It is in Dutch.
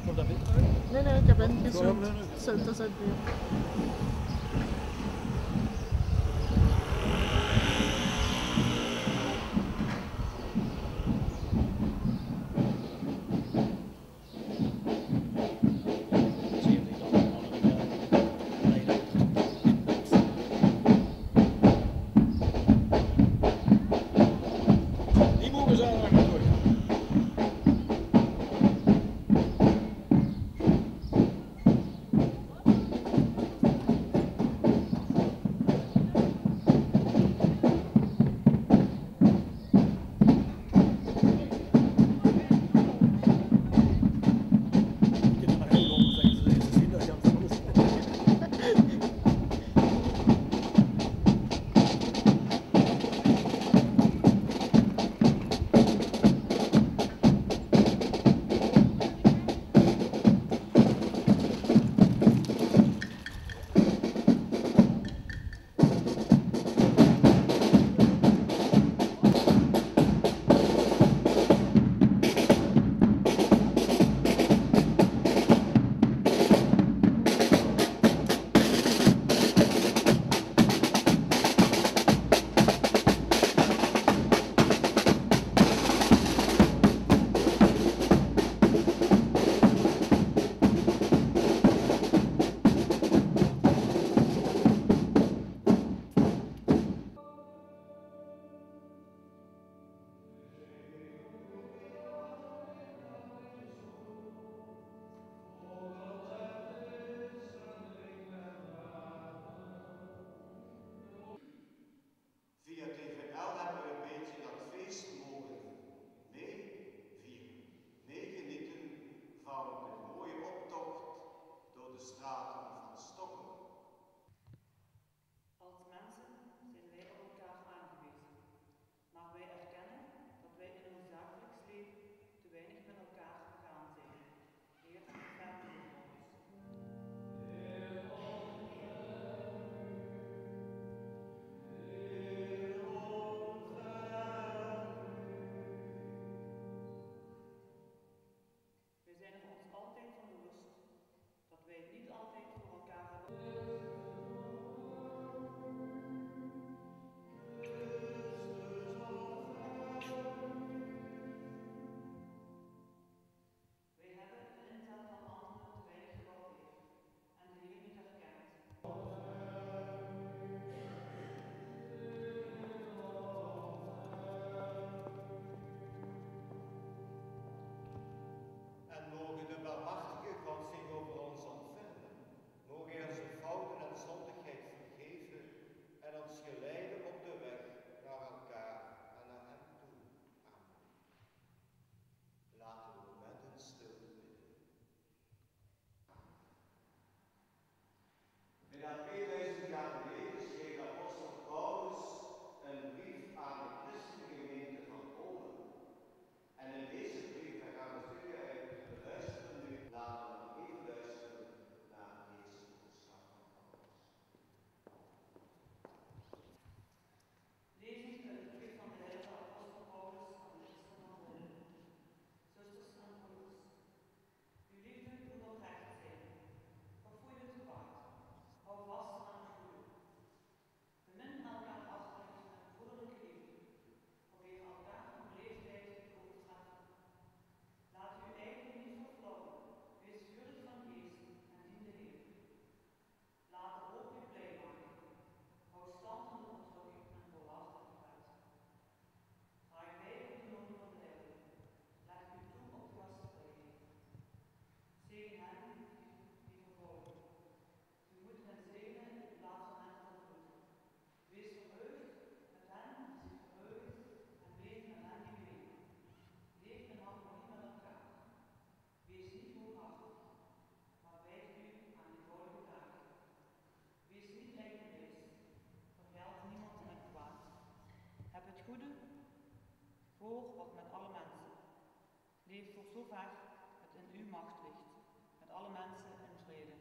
Komt dat beter uit? Nee, ik heb ingezoomd. Dat is het weer. Via TVL hebben we een beetje dat feest mogen meevieren, meegenieten van een mooie optocht door de straten van Stockholm. Als mensen zijn wij op elkaar aangewezen, maar wij erkennen dat wij in ons dagelijks leven te weinig met elkaar begaan zijn. Heer, verder met ons. Wij zijn er ons altijd van bewust dat wij het niet altijd voor elkaar hebben. Wij hebben de inzet van anderen te weinig gewaardeerd en de Heer niet erkend. En mogen de barmhartige God zich over ons ontfermen, mogen hij onze fouten en zondigheid vergeven en ons geleiden op de weg naar elkaar en naar hem toe. Amen. Laten we met een stilte bidden. Bijna 2000 jaar geleden schreef de apostel Paulus een brief aan de christengemeente van Rome. En in deze brief, daar gaan we stukje uit luisteren nu, laten we even luisteren naar deze boodschap van Paulus. Lezing uit de brief van de heilige apostel Paulus aan de christen van Rome. Zusters en broeders, uw liefde moet oprecht zijn. Verfoei het kwaad. Hou vast aan het goede. Bemin elkaar hartelijk met broederlijke liefde. Probeer elkaar op leeftijd te overtreffen. Laat uw eigen niet verflauwen. Wees vurig van geest en dien de Heer. Laat de hoop u blij maken. Hou stand in de onderdrukking en volhard in gebed. Draag bij op de noden van de heiligen. Leg u toe op de gastvrijheid. Zegen hen die vervolgen. U moet hen zegenen in plaats van hen vervloeken. Wees verheugd met hen die zich verheugen en wees met hen die wenen. Leef in harmonie met elkaar. Wees niet hooghartig, maar wijd u aan eenvoudige taken. Wees niet eigenwijs, vergeld niemand met kwaad. Heb het goede voor wat met alle mensen. Leef voor zover het in uw macht ligt, met alle mensen in vrede.